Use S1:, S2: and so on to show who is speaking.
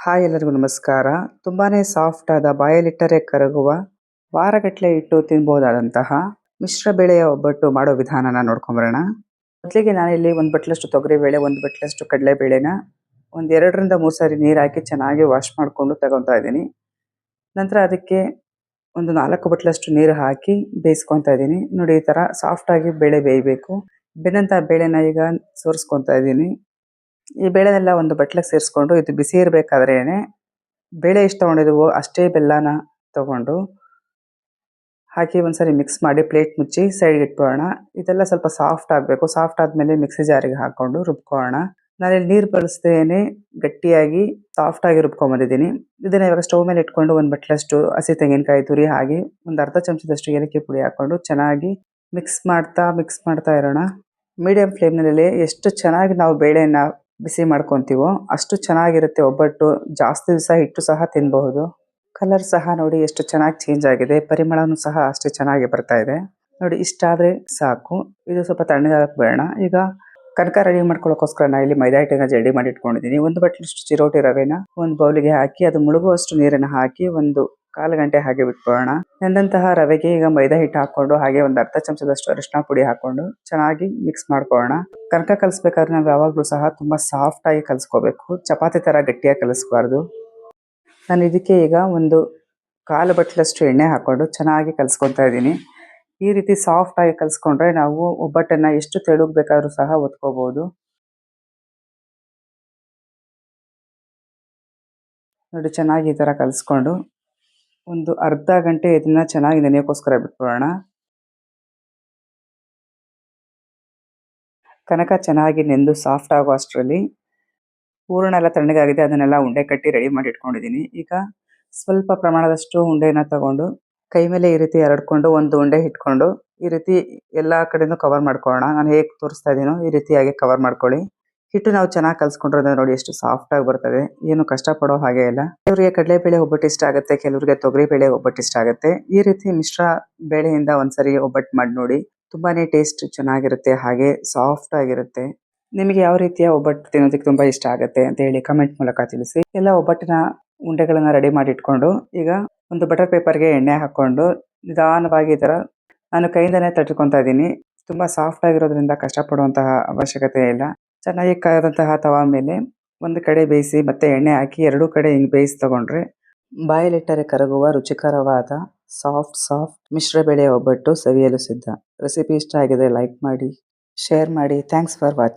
S1: Hi ಎಲ್ಲರಿಗೂ ನಮಸ್ಕಾರ. ತುಂಬಾನೇ ಸಾಫ್ಟ್ ಆದ ಬಾಯಲ್ಲಿಟ್ಟರೆ ಕರಗುವ ವಾರಗಟ್ಟಲೆ ಇಟ್ಟು ತಿನ್ಬಹುದಾದಂತಹ ಮಿಶ್ರ ಬೆಳೆಯ ಒಬ್ಬಟ್ಟು ಮಾಡೋ ವಿಧಾನನ ನೋಡ್ಕೊಂಬರೋಣ. ಮೊದಲಿಗೆ ನಾನಿಲ್ಲಿ ಒಂದು ಬಟ್ಲಷ್ಟು ತೊಗರಿಬೇಳೆ, ಒಂದು ಬಟ್ಲಷ್ಟು ಕಡಲೆಬೇಳೆನ ಒಂದು 2ರಿಂದ 3 ಸಾರಿ ನೀರು ಹಾಕಿ ಚೆನ್ನಾಗಿ ವಾಶ್ ಮಾಡಿಕೊಂಡು ತಗೊತಾ ಇದ್ದೀನಿ. ನಂತರ ಅದಕ್ಕೆ ಒಂದು 4 ಬಟ್ಲಷ್ಟು ನೀರು ಹಾಕಿ ಬೇಯಿಸ್ಕೊತಾ ಇದ್ದೀನಿ. ನೋಡಿ, ಈ ಥರ ಸಾಫ್ಟಾಗಿ ಬೇಳೆ ಬೇಯಬೇಕು. ಬೆಂದಂಥ ಬೇಳೆನ ಈಗ ಸೋರಿಸ್ಕೊತಾ ಇದ್ದೀನಿ. ಈ ಬೇಳೆನೆಲ್ಲ ಒಂದು ಬಟ್ಲಿಗೆ ಸೇರಿಸ್ಕೊಂಡು ಇದು ಬಿಸಿ ಇರಬೇಕಾದ್ರೇನೆ ಬೇಳೆ ಎಷ್ಟು ತೊಗೊಂಡಿದ್ದೀವೋ ಅಷ್ಟೇ ಬೆಲ್ಲನ ತೊಗೊಂಡು ಹಾಕಿ ಒಂದ್ಸರಿ ಮಿಕ್ಸ್ ಮಾಡಿ ಪ್ಲೇಟ್ ಮುಚ್ಚಿ ಸೈಡ್ಗೆ ಇಟ್ಕೊಳ್ಳೋಣ. ಇದೆಲ್ಲ ಸ್ವಲ್ಪ ಸಾಫ್ಟ್ ಆಗಬೇಕು. ಸಾಫ್ಟ್ ಆದಮೇಲೆ ಮಿಕ್ಸಿ ಜಾರಿಗೆ ಹಾಕ್ಕೊಂಡು ರುಬ್ಕೊಳ್ಳೋಣ. ನಾನಿಲ್ಲಿ ನೀರು ಬಳಸ್ದೇನೆ ಗಟ್ಟಿಯಾಗಿ ಸಾಫ್ಟಾಗಿ ರುಬ್ಕೊಂಬಂದಿದ್ದೀನಿ. ಇದನ್ನು ಇವಾಗ ಸ್ಟವ್ ಮೇಲೆ ಇಟ್ಕೊಂಡು ಒಂದು ಬಟ್ಲಷ್ಟು ಹಸಿ ತೆಂಗಿನಕಾಯಿ ತುರಿ ಹಾಗೆ ಒಂದು ಅರ್ಧ ಚಮಚದಷ್ಟು ಏಲಕ್ಕಿ ಪುಡಿ ಹಾಕ್ಕೊಂಡು ಚೆನ್ನಾಗಿ ಮಿಕ್ಸ್ ಮಾಡ್ತಾ ಇರೋಣ. ಮೀಡಿಯಂ ಫ್ಲೇಮ್ನಲ್ಲಿ ಎಷ್ಟು ಚೆನ್ನಾಗಿ ನಾವು ಬೇಳೆನ ಬಿಸಿ ಮಾಡ್ಕೊತೀವೋ ಅಷ್ಟು ಚೆನ್ನಾಗಿರುತ್ತೆ ಒಬ್ಬಟ್ಟು. ಜಾಸ್ತಿ ದಿವಸ ಇಟ್ಟು ಸಹ ತಿನ್ನಬಹುದು. ಕಲರ್ ಸಹ ನೋಡಿ ಎಷ್ಟು ಚೆನ್ನಾಗಿ ಚೇಂಜ್ ಆಗಿದೆ. ಪರಿಮಳನೂ ಸಹ ಅಷ್ಟೇ ಚೆನ್ನಾಗಿ ಬರ್ತಾ ಇದೆ. ನೋಡಿ, ಇಷ್ಟಾದರೆ ಸಾಕು. ಇದು ಸ್ವಲ್ಪ ತಣ್ಣಗಾಗಕ್ಕೆ ಬೇಡ. ಈಗ ಕನಕ ರೆಡಿ ಮಾಡ್ಕೊಳ್ಳೋಕ್ಕೋಸ್ಕರ ನಾನು ಇಲ್ಲಿ ಮೈದಾ ಹಿಟ್ಟನ್ನ ಜಲ್ಡಿ ಮಾಡಿ ಇಟ್ಕೊಂಡಿದ್ದೀನಿ. ಒಂದು ಬಟ್ಲಷ್ಟು ಚಿರೋಟಿ ರವೆನ ಒಂದು ಬೌಲಿಗೆ ಹಾಕಿ ಅದು ಮುಳುಗುವಷ್ಟು ನೀರನ್ನು ಹಾಕಿ ಒಂದು 1/4 ಗಂಟೆ ಹಾಗೆ ಬಿಟ್ಕೊಳ್ಳೋಣ. ನೆಂದಂತಹ ರವೆಗೆ ಈಗ ಮೈದಾ ಹಿಟ್ಟು ಹಾಕ್ಕೊಂಡು ಹಾಗೆ ಒಂದು ಅರ್ಧ ಚಮಚದಷ್ಟು ಅರಿಶಿನ ಪುಡಿ ಹಾಕ್ಕೊಂಡು ಚೆನ್ನಾಗಿ ಮಿಕ್ಸ್ ಮಾಡ್ಕೊಳ್ಳೋಣ. ಕನಕ ಕಲಿಸ್ಬೇಕಾದ್ರೆ ನಾವು ಯಾವಾಗಲೂ ಸಹ ತುಂಬ ಸಾಫ್ಟಾಗಿ ಕಲಿಸ್ಕೋಬೇಕು. ಚಪಾತಿ ಥರ ಗಟ್ಟಿಯಾಗಿ ಕಲಿಸ್ಬಾರ್ದು. ನಾನು ಇದಕ್ಕೆ ಈಗ ಒಂದು 1/4 ಬಟ್ಲಷ್ಟು ಎಣ್ಣೆ ಹಾಕ್ಕೊಂಡು ಚೆನ್ನಾಗಿ ಕಲಿಸ್ಕೊತಾ ಇದ್ದೀನಿ. ಈ ರೀತಿ ಸಾಫ್ಟಾಗಿ ಕಲಿಸ್ಕೊಂಡ್ರೆ ನಾವು ಒಬ್ಬಟ್ಟನ್ನು ಎಷ್ಟು ತೆಳುಗೆ ಬೇಕಾದರೂ ಸಹ ಒತ್ಕೋಬೋದು. ನೋಡಿ, ಚೆನ್ನಾಗಿ ಈ ಥರ ಕಲಿಸ್ಕೊಂಡು ಒಂದು ಅರ್ಧ ಗಂಟೆ ಇದನ್ನು ಚೆನ್ನಾಗಿ ನೆನೆಯೋಕ್ಕೋಸ್ಕರ ಬಿಟ್ಬಿಡೋಣ. ಕನಕ ಚೆನ್ನಾಗಿ ನೆಂದು ಸಾಫ್ಟ್ ಆಗೋ ಅಷ್ಟರಲ್ಲಿ ಹೂರಣ ಎಲ್ಲ ತಣ್ಣಗಾಗಿದೆ. ಅದನ್ನೆಲ್ಲ ಉಂಡೆ ಕಟ್ಟಿ ರೆಡಿ ಮಾಡಿ ಇಟ್ಕೊಂಡಿದ್ದೀನಿ. ಈಗ ಸ್ವಲ್ಪ ಪ್ರಮಾಣದಷ್ಟು ಉಂಡೆನ ತಗೊಂಡು ಕೈ ಮೇಲೆ ಈ ರೀತಿ ಹರಡ್ಕೊಂಡು ಒಂದು ಉಂಡೆ ಇಟ್ಕೊಂಡು ಈ ರೀತಿ ಎಲ್ಲ ಕಡೆನೂ ಕವರ್ ಮಾಡ್ಕೊಳ್ಳೋಣ. ನಾನು ಹೇಗೆ ತೋರಿಸ್ತಾ ಇದ್ದೀನೋ ಈ ರೀತಿಯಾಗಿ ಕವರ್ ಮಾಡ್ಕೊಳ್ಳಿ. ಹಿಟ್ಟು ನಾವು ಚೆನ್ನಾಗಿ ಕಲಿಸ್ಕೊಂಡ್ರೆ ನೋಡಿ ಎಷ್ಟು ಸಾಫ್ಟಾಗಿ ಬರ್ತದೆ. ಏನು ಕಷ್ಟಪಡೋ ಹಾಗೆ ಇಲ್ಲ. ಕೆಲವರಿಗೆ ಕಡಲೆಬೇಳೆ ಒಬ್ಬಟ್ಟು ಇಷ್ಟ ಆಗುತ್ತೆ, ಕೆಲವರಿಗೆ ತೊಗರಿಬೇಳೆ ಒಬ್ಬಟ್ಟು ಇಷ್ಟ ಆಗುತ್ತೆ. ಈ ರೀತಿ ಮಿಶ್ರ ಬೇಳೆಯಿಂದ ಒಂದ್ಸರಿ ಒಬ್ಬಟ್ಟು ಮಾಡಿ ನೋಡಿ. ತುಂಬಾನೇ ಟೇಸ್ಟ್ ಚೆನ್ನಾಗಿರುತ್ತೆ, ಹಾಗೆ ಸಾಫ್ಟ್ ಆಗಿರುತ್ತೆ. ನಿಮಗೆ ಯಾವ ರೀತಿಯ ಒಬ್ಬಟ್ಟು ತಿನ್ನೋದಕ್ಕೆ ತುಂಬ ಇಷ್ಟ ಆಗುತ್ತೆ ಅಂತ ಹೇಳಿ ಕಮೆಂಟ್ ಮೂಲಕ ತಿಳಿಸಿ. ಎಲ್ಲ ಒಬ್ಬಟ್ಟಿನ ಉಂಡೆಗಳನ್ನು ರೆಡಿ ಮಾಡಿ ಇಟ್ಕೊಂಡು ಈಗ ಒಂದು ಬಟರ್ ಪೇಪರ್ಗೆ ಎಣ್ಣೆ ಹಾಕ್ಕೊಂಡು ನಿಧಾನವಾಗಿ ಈ ಥರ ನಾನು ಕೈಯಿಂದನೇ ತಟ್ಕೊತಾ ಇದ್ದೀನಿ. ತುಂಬ ಸಾಫ್ಟ್ ಆಗಿರೋದ್ರಿಂದ ಕಷ್ಟಪಡುವಂತಹ ಅವಶ್ಯಕತೆ ಇಲ್ಲ. ಚೆನ್ನಾಗಿ ಕಾದಂತಹ ತವಾ ಮೇಲೆ ಒಂದು ಕಡೆ ಬೇಯಿಸಿ ಮತ್ತೆ ಎಣ್ಣೆ ಹಾಕಿ 2 ಕಡೆ ಹಿಂಗೆ ಬೇಯಿಸಿ ತಗೊಂಡ್ರೆ ಬಾಯಲ್ಲಿಟ್ಟರೆ ಕರಗುವ ರುಚಿಕರವಾದ ಸಾಫ್ಟ್ ಮಿಶ್ರ ಬೆಳೆಯ ಒಬ್ಬಟ್ಟು ಸವಿಯಲು ಸಿದ್ಧ. ರೆಸಿಪಿ ಇಷ್ಟ ಆಗಿದ್ರೆ ಲೈಕ್ ಮಾಡಿ, ಶೇರ್ ಮಾಡಿ. Thanks for watching.